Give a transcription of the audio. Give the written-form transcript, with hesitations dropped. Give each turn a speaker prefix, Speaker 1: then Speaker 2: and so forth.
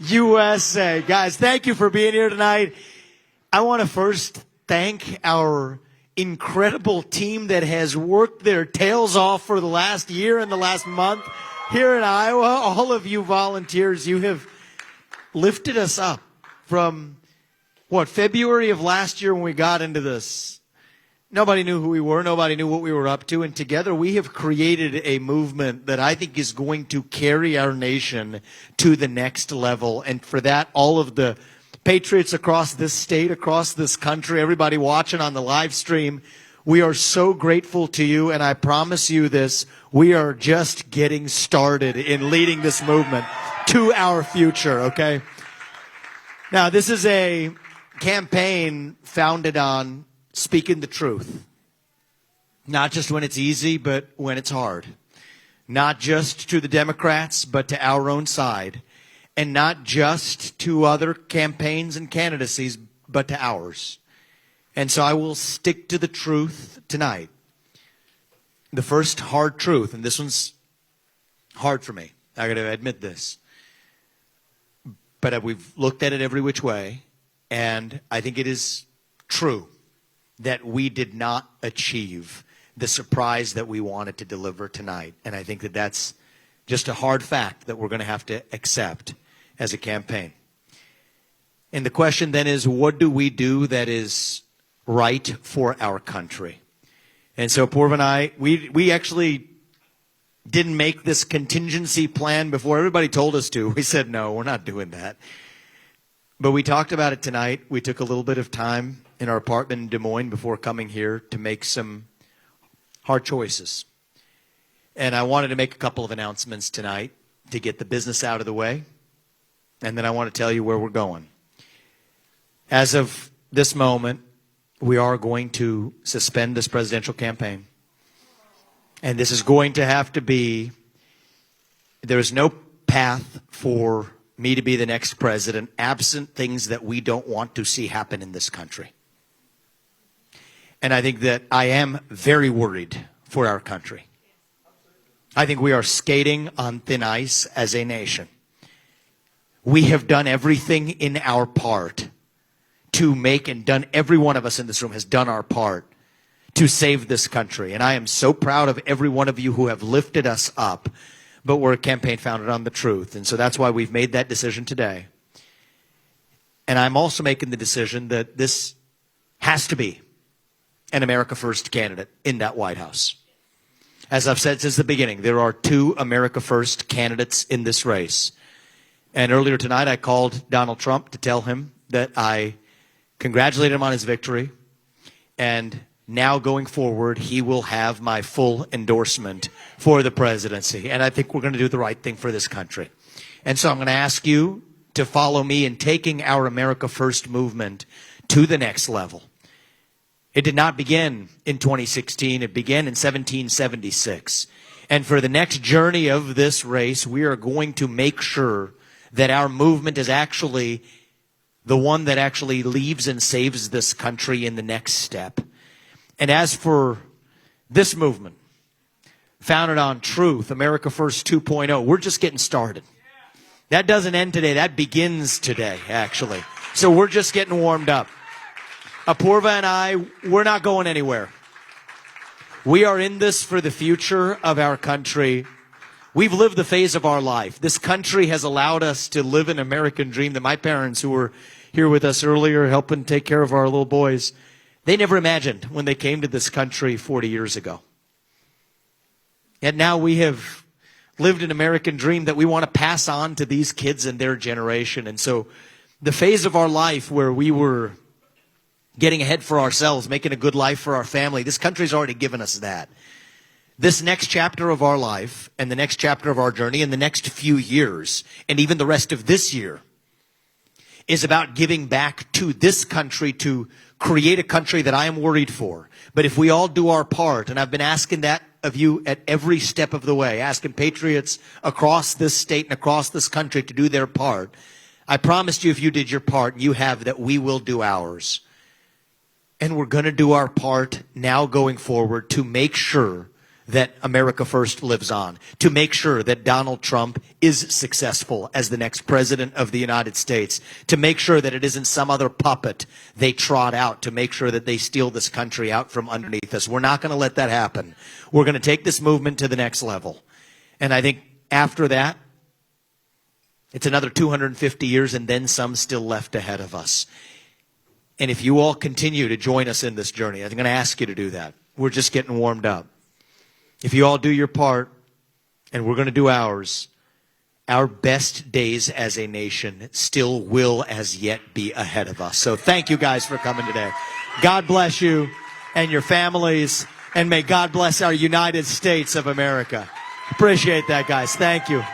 Speaker 1: USA. Guys, thank you for being here tonight. I want to first thank our incredible team that has worked their tails off for the last year and the last month here in Iowa. All of you volunteers, you have lifted us up from, February of last year when we got into this. Nobody knew who we were. Nobody knew what we were up to. And together we have created a movement that I think is going to carry our nation to the next level. And for that, all of the patriots across this state, across this country, everybody watching on the live stream, we are so grateful to you. And I promise you this, we are just getting started in leading this movement to our future, okay? Now, this is a campaign founded on speaking the truth. Not just when it's easy, but when it's hard. Not just to the Democrats, but to our own side. And not just to other campaigns and candidacies, but to ours. And so I will stick to the truth tonight. The first hard truth, and this one's hard for me. I got to admit this. But we've looked at it every which way, and I think it is true that we did not achieve the surprise that we wanted to deliver tonight. And I think that that's just a hard fact that we're going to have to accept as a campaign. And the question then is, what do we do that is right for our country? And so Purva and I, we actually didn't make this contingency plan before everybody told us to. We said, no, we're not doing that. But we talked about it tonight. We took a little bit of time in our apartment in Des Moines before coming here to make some hard choices. And I wanted to make a couple of announcements tonight to get the business out of the way. And then I want to tell you where we're going. As of this moment, we are going to suspend this presidential campaign. And this is going to have to be, there is no path for me to be the next president absent things that we don't want to see happen in this country. And I think that I am very worried for our country. I think we are skating on thin ice as a nation. We have done everything in our part to make, and done, every one of us in this room has done our part to save this country. And I am so proud of every one of you who have lifted us up. But we're a campaign founded on the truth. And so that's why we've made that decision today. And I'm also making the decision that this has to be an America First candidate in that White House. As I've said since the beginning, there are two America First candidates in this race. And earlier tonight, I called Donald Trump to tell him that I congratulated him on his victory. And now going forward, he will have my full endorsement for the presidency. And I think we're going to do the right thing for this country. And so I'm going to ask you to follow me in taking our America First movement to the next level. It did not begin in 2016. It began in 1776. And for the next journey of this race, we are going to make sure that our movement is actually the one that actually leaves and saves this country in the next step. And as for this movement, founded on truth, America First 2.0, we're just getting started. That doesn't end today. That begins today, actually. So we're just getting warmed up. Apurva and I, we're not going anywhere. We are in this for the future of our country. We've lived the phase of our life. This country has allowed us to live an American dream that my parents, who were here with us earlier, helping take care of our little boys, they never imagined when they came to this country 40 years ago. And now we have lived an American dream that we want to pass on to these kids and their generation. And so the phase of our life where we were getting ahead for ourselves, making a good life for our family, this country's already given us that. This next chapter of our life and the next chapter of our journey and the next few years and even the rest of this year is about giving back to this country to create a country that I am worried for. But if we all do our part, and I've been asking that of you at every step of the way, asking patriots across this state and across this country to do their part, I promised you if you did your part, you have, that we will do ours. And we're going to do our part now going forward to make sure that America First lives on, to make sure that Donald Trump is successful as the next president of the United States, to make sure that it isn't some other puppet they trot out to make sure that they steal this country out from underneath us. We're not going to let that happen. We're going to take this movement to the next level. And I think after that, it's another 250 years and then some still left ahead of us. And if you all continue to join us in this journey, I'm going to ask you to do that. We're just getting warmed up. If you all do your part, and we're going to do ours, our best days as a nation still will as yet be ahead of us. So thank you guys for coming today. God bless you and your families, and may God bless our United States of America. Appreciate that, guys. Thank you.